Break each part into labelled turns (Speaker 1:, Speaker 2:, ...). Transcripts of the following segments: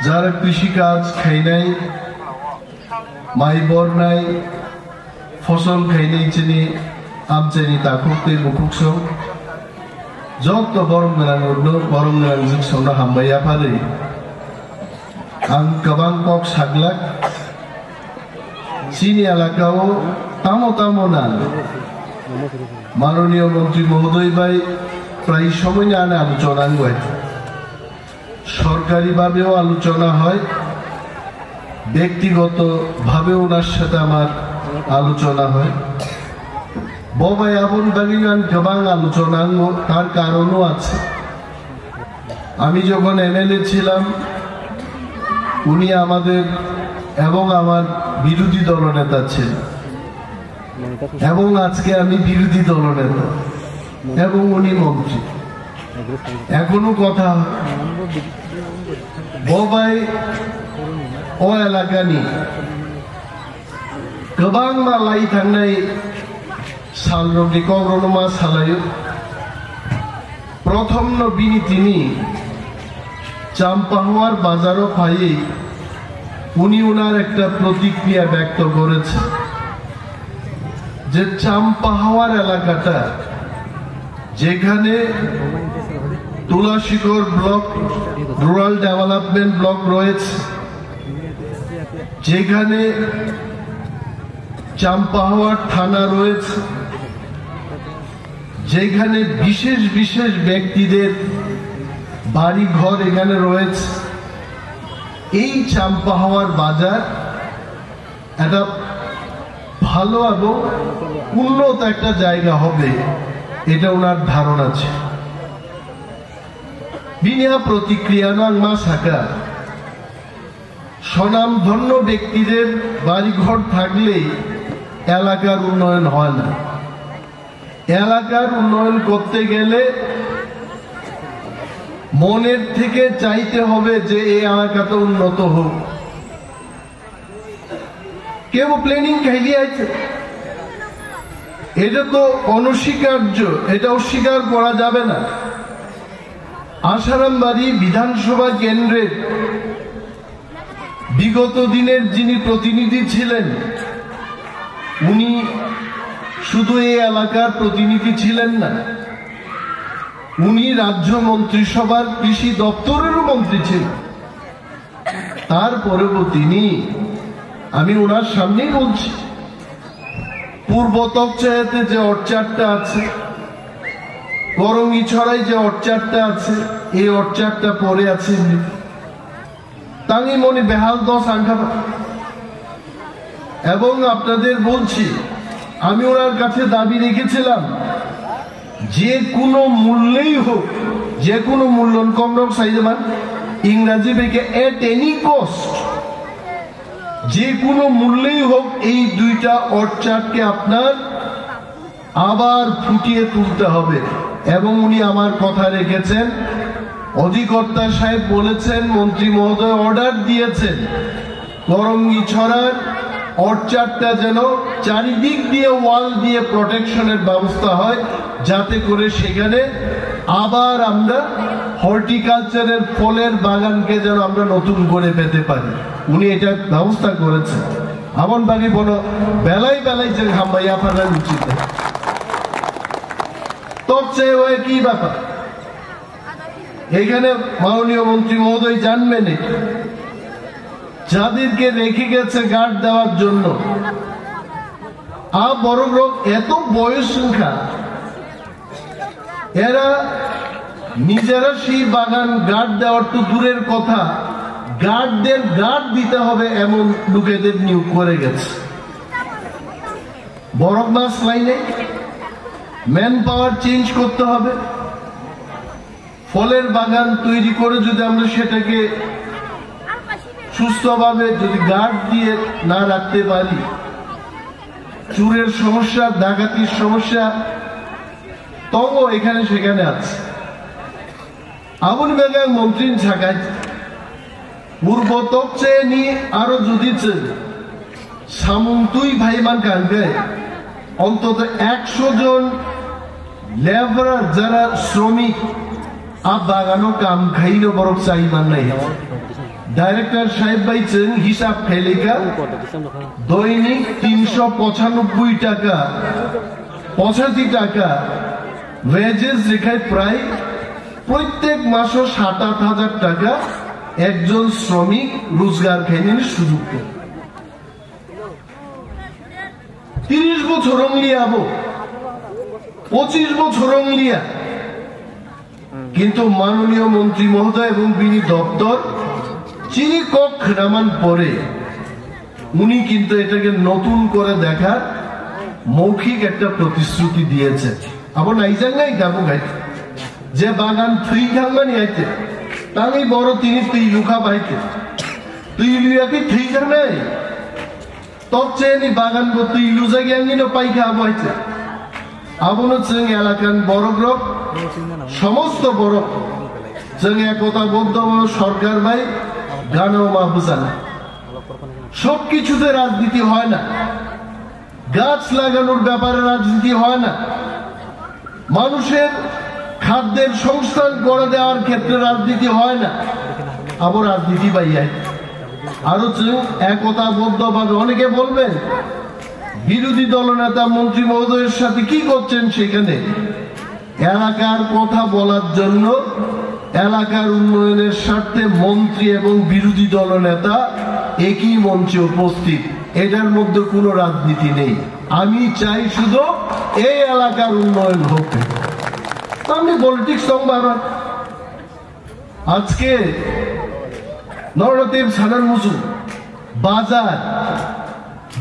Speaker 1: যারা কৃষিকাজ খাই নাই মাই বর নাই ফসল খাই নাই চিনি আমচাইনি তাকুকতে মুখুকসং যত বরং गोनां उरनो बरं गोनां जों संनो हामबाय आफादै आं गोबां कक साग्लाक चीनी एलाकाओ तामो तामो नान माननीय मंत्री महोदय भाई प्राय समय आने आलोचना হয় সরকারি ভাবেও আলোচনা হয় ব্যক্তিগত ভাবে ওনার সাথে আমার আলোচনা হয় ববাই আবন বাগিগান গোবাং আলোচনা তার কারণও আছে আমি যখন এমএলএ ছিলাম উনি আমাদের এবং আমার বিরোধী দলনেতা ছিলেন এবং আজকে আমি বিরোধী দলনেতা এবং উনি মন্ত্রী এখনো কথা ববাই ও এলাকানি गोबां मालाय थांनाय सालरनि कग्रनमा सालायो प्रथम न बिनितिनि चाम्पाहार बाजारो फाये उनी उनार एकटा प्रतिक्रिया व्यक्त करेছে যে চাম্পাহার এলাকাটা যেখানে তুলাশিকর ব্লক রুরাল ডেভেলপমেন্ট ব্লক রয়েছে যেখানে চাম্পাহার থানা রয়েছে যেখানে বিশেষ বিশেষ ব্যক্তিদের বাড়ি ঘর এখানে রয়েছে এই চাম্পাহার বাজার একটা ভালো এবং উন্নত একটা জায়গা হবে এটা ওনার ধারণা ছিল বিনা প্রতিক্রিয়া নাংমা সাকা স্বনামধন্য ব্যক্তিদের বাড়িঘর থাকলে এলাকার উন্নয়ন হয় না এলাকার উন্নয়ন করতে গেলে মনের থেকে চাইতে হবে যে এই এলাকাটা উন্নত হোক কেউ প্ল্যানিং খাইলি আছে এটা তো অনস্বীকার্য এটা অস্বীকার করা যাবে না আশারামবাড়ি বিধানসভা কেন্দ্রের বিগত দিনের যিনি প্রতিনিধি ছিলেন উনি শুধু এই এলাকার প্রতিনিধি ছিলেন না উনি রাজ্য মন্ত্রিসভার কৃষি দপ্তরেরও মন্ত্রী ছিলেন তারপরেও তিনি আমি ওনার সামনেই বলছি পূর্ব তকচায়াতে যে অর্চারটা আছে করঙ্গিছড়ায় যে অর্চারটা আছে এই অর্চারটা পরে আছে তাঙ্গি মনে বেহাল দশ আঙ্কা এবং আপনাদের বলছি আমি ওনার কাছে দাবি রেখেছিলাম যে কোনো মূল্যেই হোক যে কোনো মূল্য কম রকম সাইজমান ইংরাজি বেকে এট এনি কস্ট যে কোনো মূল্যেই হোক এই দুইটা অর্চারকে আপনার আবার ফুটিয়ে তুলতে হবে এবং উনি আমার কথা রেখেছেন অধিকর্তা সাহেব বলেছেন মন্ত্রী মহোদয় অর্ডার দিয়েছেন করঙ্গিছড়ার অর্চারটা যেন চারিদিক দিয়ে ওয়াল দিয়ে প্রোটেকশনের ব্যবস্থা হয় যাতে করে সেখানে আবার আমরা হর্টিকালচারের ফলের বাগানকে যেন আমরা নতুন করে পেতে পারি উনি এটা ব্যবস্থা করেছেন আমন বাকি বলো বেলায় বেলায় যে হাম্বাইয়া ফেলার উচিত তোর চেয়ে হয়ে কি ব্যাপার এখানে মাননীয় মন্ত্রী মহোদয় জানবেন যাদেরকে রেখে গেছে গার্ড দেওয়ার জন্য বড় লোক এত বয়স সংখ্যা এরা নিজেরা সেই বাগান গার্ড দেওয়ার তো দূরের কথা গার্ডদের গার্ড দিতে হবে এমন লোকেদের নিয়োগ করে গেছে বরফ মাস লাইনে ম্যান পাওয়ার চেঞ্জ করতে হবে ফলের বাগান তৈরি করে যদি আমরা সেটাকে সুস্থভাবে যদি গার্ড দিয়ে না রাখতে পারি চুরের সমস্যা ডাকাতির সমস্যা তবু এখানে সেখানে আছে আবুল বেগম মন্ত্রী ছাকায় পূর্ব তকচে নিয়ে আরো যদি সামুন্তুই ভাইমান কানবে অন্তত 100 জন লেবারার যারা শ্রমিক বাগানো কাম খাইলো বরফ চাইমান নাই ডাইরেক্টর সাহেব বাইছেন হিসাব ফেলিকা দৈনিক 395 টাকা 85 টাকা ওয়েজেস রেখায় প্রায় প্রত্যেক মাসে 7-8 টাকা একজন শ্রমিক রোজগার খাইনের সুযোগ পায়। 30 বছর লিয়াবো 25 বছর লিয়া, কিন্তু মাননীয় মন্ত্রী মহোদয় এবং বিনি দপ্তর চিনি কক নামান পরে উনি কিন্তু এটাকে নতুন করে দেখার মৌখিক একটা প্রতিশ্রুতি দিয়েছে। আবার নাইজান নাই গাবো গাই যে বাগান থ্রি খাঙ্গানি আইতে তাই বড় তিনি তুই লুকা পাইতে তুই লুয়াকে থ্রি খাঙ্গাই তক চেয়ে বাগান তুই লুজা গিয়ে পাই খাবো আইতে আবনো চেং এলাকান বড় গ্রহ সমস্ত বড় চেং একতা বদ্ধ সরকার ভাই গানও মাহবুজা না সবকিছুতে রাজনীতি হয় না, গাছ লাগানোর ব্যাপারে রাজনীতি হয় না, মানুষের খাদ্যের সংস্থান করে দেওয়ার ক্ষেত্রে রাজনীতি হয় না, আবার রাজনীতি বাইয়ায় আরো একতাবদ্ধভাবে অনেকে বলবেন বিরোধী দলনেতা মন্ত্রী মহোদয়ের সাথে কি করছেন সেখানে এলাকার কথা বলার জন্য এলাকার উন্নয়নের স্বার্থে মন্ত্রী এবং বিরোধী দলনেতা একই মঞ্চে উপস্থিত, এটার মধ্যে কোনো রাজনীতি নেই। আমি চাই শুধু এই এলাকার উন্নয়ন হোক, আমি পলিটিক্স সংবাদ আজকে নরদেব সানার মুসু বাজার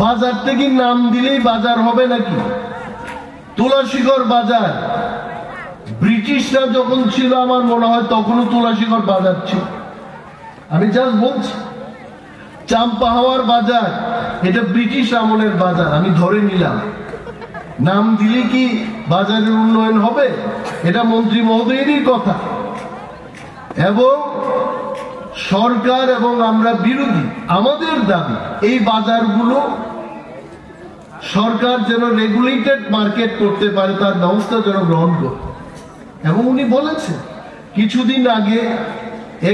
Speaker 1: বাজার থেকে নাম দিলেই বাজার হবে নাকি? তুলসীগর বাজার ব্রিটিশরা যখন ছিল আমার মনে হয় তখনও তুলসীগর বাজার ছিল, আমি জাস্ট বলছি। চাম্পাহাওয়ার বাজার এটা ব্রিটিশ আমলের বাজার, আমি ধরে নিলাম। নাম দিলে কি বাজারের উন্নয়ন হবে? এটা মন্ত্রী মহোদয়েরই কথা। এবং সরকার এবং আমরা বিরোধী, আমাদের দাবি এই বাজারগুলো সরকার যেন রেগুলেটেড মার্কেট করতে পারে তার ব্যবস্থা যেন গ্রহণ করে। এবং উনি বলেছেন কিছুদিন আগে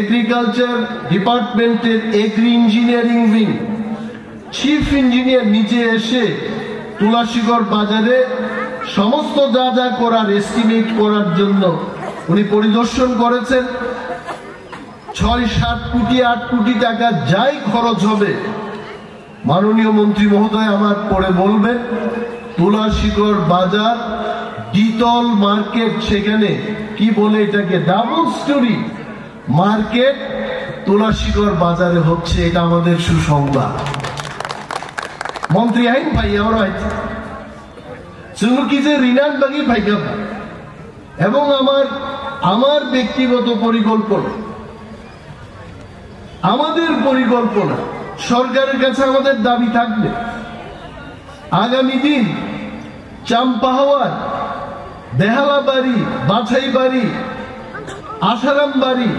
Speaker 1: এগ্রিকালচার ডিপার্টমেন্টের agri engineering wing chief engineer নিজে এসে তুলসীগড় বাজারে সমস্ত যা যা করার এস্টিমেট করার জন্য উনি পরিদর্শন করেছেন। 6-7 কোটি 8 কোটি টাকা যাই খরচ হবে মাননীয় মন্ত্রী মহোদয় আমার পরে বলবেন তুলসীগড় বাজার দ্বিতল মার্কেট, সেখানে কি বলে এটাকে ডাবল স্টোরি মার্কেট তুলসীগড় বাজারে হচ্ছে, এটা আমাদের সুসংবাদ। মন্ত্রী আইন ভাই আমরা কি যে রিনান বাগি ভাই এবং আমার ব্যক্তিগত পরিকল্পনা, আমাদের পরিকল্পনা সরকারের কাছে আমাদের দাবি থাকবে আগামী দিন চাম্পাহাওয়ার, বেহালাবাড়ি, বাছাইবাড়ি, আসারামবাড়ি,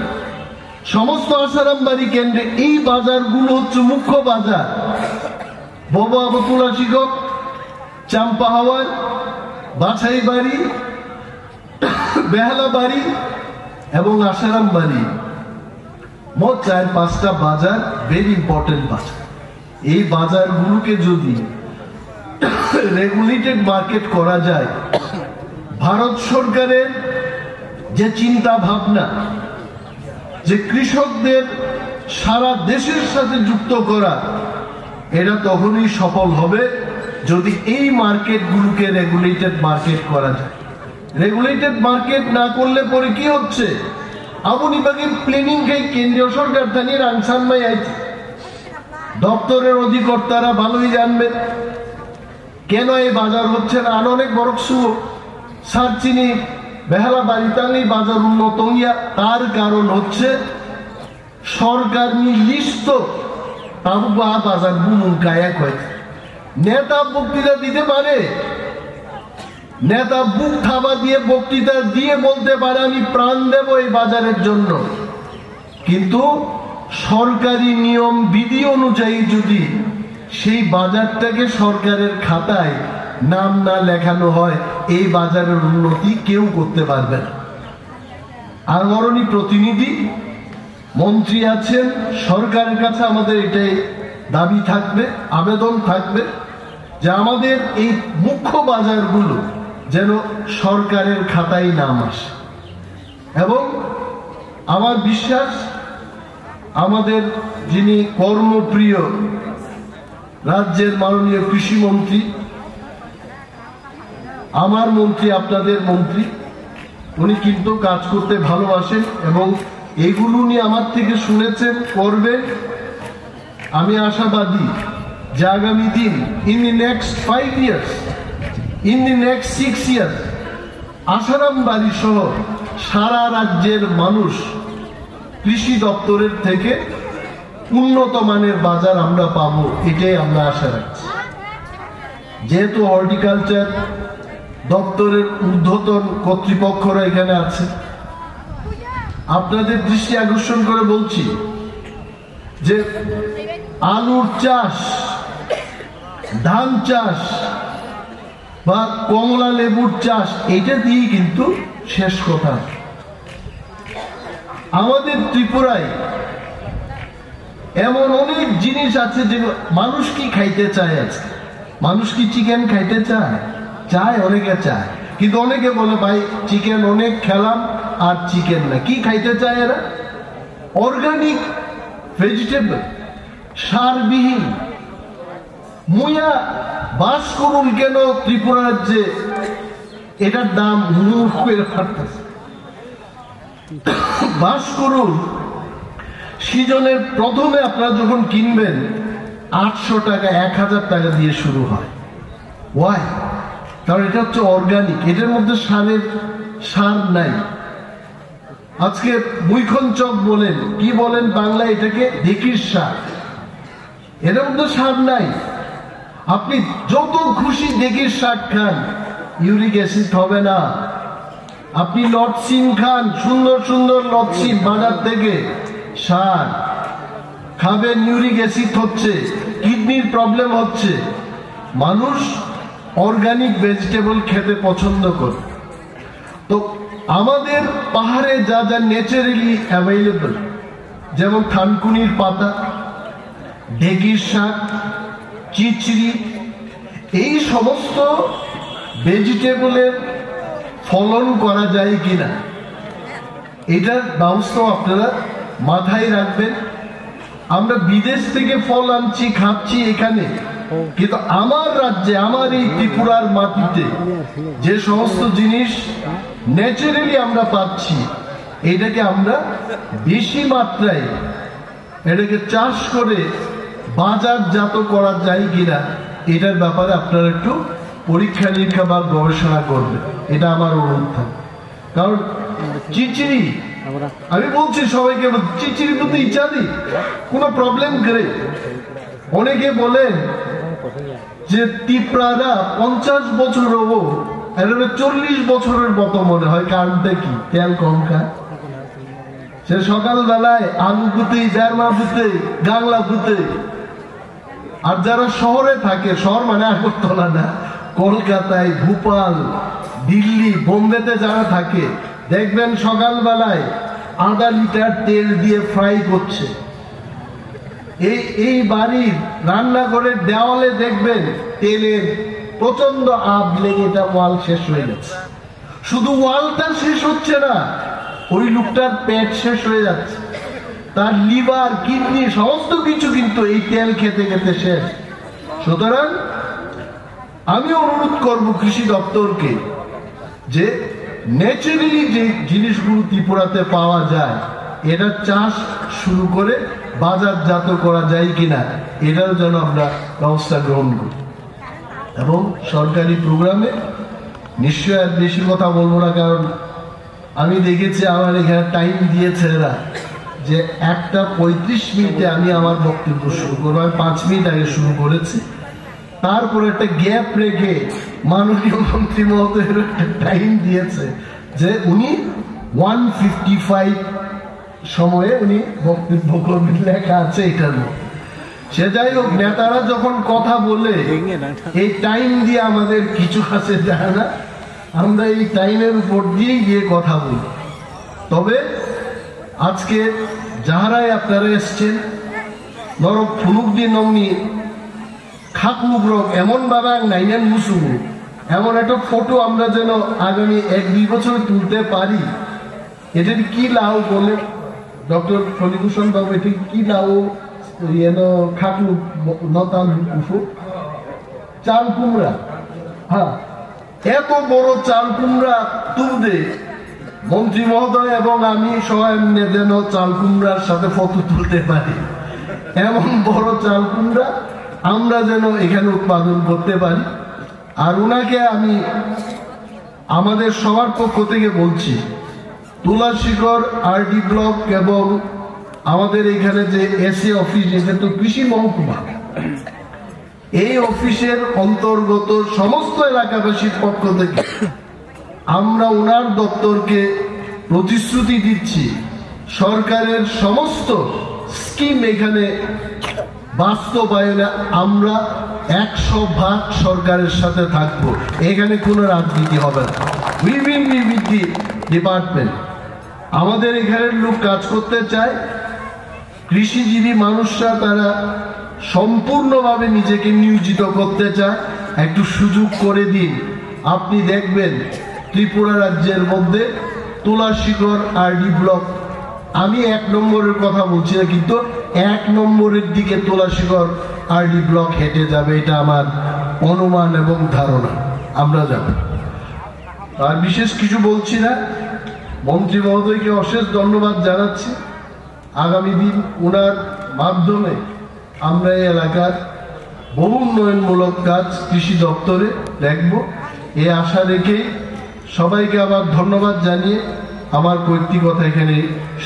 Speaker 1: সমস্ত আসারামবাড়ি কেন্দ্রে এই বাজারগুলো হচ্ছে মুখ্য বাজার। বাবা তুলসীগড়, চাম্পাহাওয়ার, বাছাইবাড়ি, বেহালাবাড়ি এবং আসারামবাড়ি, মোট 4-5টা বাজার ভেরি ইম্পর্টেন্ট বাজার। এই বাজারগুলোকে যদি রেগুলেটেড মার্কেট করা যায়, ভারত সরকারের যে চিন্তা ভাবনা যে কৃষকদের সারা দেশের সাথে যুক্ত করা, এটা তখনই সফল হবে যদি এই মার্কেটগুলোকে রেগুলেটেড মার্কেট করা যায়। রেগুলেটেড মার্কেট না করলে পরে কি হচ্ছে, আবুনিবাগের প্ল্যানিং কেন্দ্রীয় সরকার জানিয়ে রাংসান মাই আছে, দপ্তরের অধিকর্তারা ভালোই জানবেন কেন এই বাজার হচ্ছে না। আর অনেক বড় সারচিনি বেহালা বাড়িতাঙ্গি বাজার উন্নত ইয়া, তার কারণ হচ্ছে সরকার নির্দিষ্ট বাজার বুমুকায় হয়েছে। নেতা বক্তৃতা দিতে পারে, নেতা বুক থাবা দিয়ে বক্তৃতা দিয়ে বলতে পারে আমি প্রাণ দেব এই বাজারের জন্য, কিন্তু সরকারি নিয়ম বিধি অনুযায়ী যদি সেই বাজারটাকে সরকারের খাতায় নাম না লেখানো হয়, এই বাজারের উন্নতি কেউ করতে পারবে না। আর মরণী প্রতিনিধি মন্ত্রী আছেন, সরকারের কাছে আমাদের এটাই দাবি থাকবে, আবেদন থাকবে যে আমাদের এই মুখ্য বাজারগুলো যেন সরকারের খাতায় নাম আসে। এবং আমার বিশ্বাস আমাদের যিনি কর্মপ্রিয় রাজ্যের মাননীয় কৃষিমন্ত্রী, আমার মন্ত্রী, আপনাদের মন্ত্রী, উনি কিন্তু কাজ করতে ভালোবাসেন এবং এগুলো নিয়ে আমার থেকে শুনেছেন, করবেন। আমি আশাবাদী যে আগামী দিন in the next 5 years, in the next 6 years Asaram বাড়ি সহ সারা রাজ্যের মানুষ কৃষি দপ্তরের থেকে উন্নত মানের বাজার আমরা পাবো, এটাই আমরা আশা রাখছি। যেহেতু হর্টিকালচার দপ্তরের ঊর্ধ্বতন কর্তৃপক্ষরা এখানে আছে, আপনাদের দৃষ্টি আকর্ষণ করে বলছি যে আলুর চাষ, ধান চাষ বা কমলা লেবুর চাষ, এটা দিয়ে কিন্তু শেষ কথা। আমাদের ত্রিপুরায় এমন অনেক জিনিস আছে যে মানুষ কি খাইতে চায়। আজকে মানুষ কি চিকেন খাইতে চায়? চায়, অনেকে চায়, কিন্তু অনেকে বলে ভাই চিকেন অনেক খেলাম আর চিকেন না। কি খাইতে চায় এরা? Organic vegetable, সারবিহীন। মুয়া বাস করুন কেন ত্রিপুরা রাজ্যে, এটার দাম মুখ করে ফাটতেছে। বাস করুন সিজনের প্রথমে আপনারা যখন কিনবেন 800 টাকা 1000 টাকা দিয়ে শুরু হয়। ওয়াই? কারণ এটা হচ্ছে অর্গানিক, এটার মধ্যে সার নাই। আজকে বৈখঞ্চক বলেন, কি বলেন বাংলা এটাকে, ঢেকির শাক, এটার মধ্যে সার নাই। আপনি যত খুশি ঢেকির শাক খান, ইউরিক অ্যাসিড হবে না। আপনি লটসিম খান, সুন্দর সুন্দর লটসিম বাজার থেকে, সার খাবেন, ইউরিক অ্যাসিড হচ্ছে, কিডনির প্রবলেম হচ্ছে। মানুষ অর্গানিক ভেজিটেবল খেতে পছন্দ করে। তো আমাদের পাহাড়ে যা যা ন্যাচারালি অ্যাভেলেবল, যেমন থানকুনির পাতা, ঢেকির শাক, চিচড়ি, এই সমস্ত ভেজিটেবলের ফলন করা যায় কিনা এটার ব্যবস্থা আপনারা মাথায় রাখবেন। আমরা বিদেশ থেকে ফল আনছি, খাচ্ছি এখানে, কিন্তু আমার রাজ্যে, আমার এই ত্রিপুরার মাটিতে যে সমস্ত জিনিস ন্যাচারালি আমরা পাচ্ছি, এটাকে আমরা বেশি মাত্রায় এটাকে চাষ করে বাজারজাত করা যায় কিনা এটার ব্যাপারে আপনারা একটু পরীক্ষা নিরীক্ষা বা গবেষণা করবেন, এটা আমার অনুরোধ। কারণ চিচিড়ি, আমি বলছি সবাইকে, চিচিড়ির প্রতি ইচ্ছা দিই, কোনো প্রবলেম করে। অনেকে বলেন যে ত্রিপুরারা 50 বছর হবো, 40 বছরের মতো মনে হয়। কারণটা কি? তেল কম খায়। সে সকালবেলায় আলু পুঁতে, জারমা পুঁতে, গাংলা পুঁতে। আর যারা শহরে থাকে, শহর মানে আগরতলা না, কলকাতায়, ভোপাল, দিল্লি, বোম্বেতে যারা থাকে, দেখবেন সকালবেলায় আধা লিটার তেল দিয়ে ফ্রাই করছে। এই বাড়ির রান্নাঘরের দেওয়ালে দেখবেন তেলের প্রচন্ড আব লেগে এটা ওয়াল শেষ হয়ে গেছে। শুধু ওয়ালটা শেষ হচ্ছে না, ওই লোকটার পেট শেষ হয়ে যাচ্ছে, তার লিভার, কিডনি, সমস্ত কিছু কিন্তু এই তেল খেতে খেতে শেষ। সুতরাং আমি অনুরোধ করব কৃষি দপ্তরকে যে ন্যাচারালি যে জিনিসগুলো ত্রিপুরাতে পাওয়া যায়, এটা চাষ শুরু করে বাজারজাত করা যায় কিনা এটার জন্য আমরা ব্যবস্থা গ্রহণ করি। এবং সরকারি প্রোগ্রামে নিশ্চয় আর বেশি কথা বলবো না, কারণ আমি দেখেছি আমার এখানে টাইম দিয়েছে এরা যে 1:35 আমি আমার বক্তব্য শুরু করবো। আমি 5 মিনিট আগে শুরু করেছি, তারপর একটা গ্যাপ রেখে মাননীয় মন্ত্রী মহোদয়ের একটা টাইম দিয়েছে যে উনি 1:55 সময়ে উনি বক্তব্য করবেন, লেখা আছে এটার মধ্যে। সে যাই হোক, নেতারা যখন কথা বলে এই টাইম দিয়ে আমাদের কিছু কাছে যায় না, আমরা এই টাইমের উপর দিয়ে গিয়ে কথা বলি। তবে আজকে যাহারাই আপনারা এসছেন নরক ফুলুক দিয়ে নমনি খাকলুক রোগ এমন ভাবে নাইনেন মুসুবু এমন একটা ফটো আমরা যেন আগামী 1-2 বছর তুলতে পারি। এটা কি লাউ বলে ডক্টর ফণিভূষণ বাবু, এটা কি লাউ খাকলুক নতাল চাল কুমড়া। হ্যাঁ, এত বড় চাল কুমড়া তুলতে মন্ত্রী মহোদয় এবং আমি সবাই যেন চাল কুমড়ার সাথে ফটো তুলতে পারি, এমন বড় চাল কুমড়া আমরা যেন এখানে উৎপাদন করতে পারি। আর ওনাকে আমি আমাদের সবার পক্ষ থেকে বলছি, তুলাশিখর আরডি ব্লক এবং আমাদের এখানে যে এসএ অফিস, এটা তো কৃষি মহকুমা, এই অফিসের অন্তর্গত সমস্ত এলাকাবাসীর পক্ষ থেকে আমরা ওনার দপ্তরকে প্রতিশ্রুতি দিচ্ছি সরকারের সমস্ত স্কিম এখানে বাস্তবায়নে আমরা 100% সরকারের সাথে থাকবো। এখানে কোনো রাজনীতি হবে না। ডিপার্টমেন্ট আমাদের এখানের লোক কাজ করতে চায়, কৃষিজীবী মানুষরা তারা সম্পূর্ণভাবে নিজেকে নিয়োজিত করতে চায়, একটু সুযোগ করে দিন। আপনি দেখবেন ত্রিপুরা রাজ্যের মধ্যে তুলাশিখর আরডি ব্লক, আমি 1 নম্বরের কথা বলছি না, কিন্তু 1 নম্বরের দিকে তুলাশিখর আরডি ব্লক হেঁটে যাবে, এটা আমার অনুমান এবং ধারণা। আমরা যাব। আর বিশেষ কিছু বলছি না, মন্ত্রী মহোদয়কে অশেষ ধন্যবাদ জানাচ্ছি। আগামী দিন ওনার মাধ্যমে আমরা এই এলাকার বহু উন্নয়নমূলক কাজ কৃষি দপ্তরে দেখব, এই আশা রেখেই সবাইকে আবার ধন্যবাদ জানিয়ে আমার কয়েকটি কথা এখানে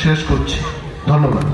Speaker 1: শেষ করছি। ধন্যবাদ।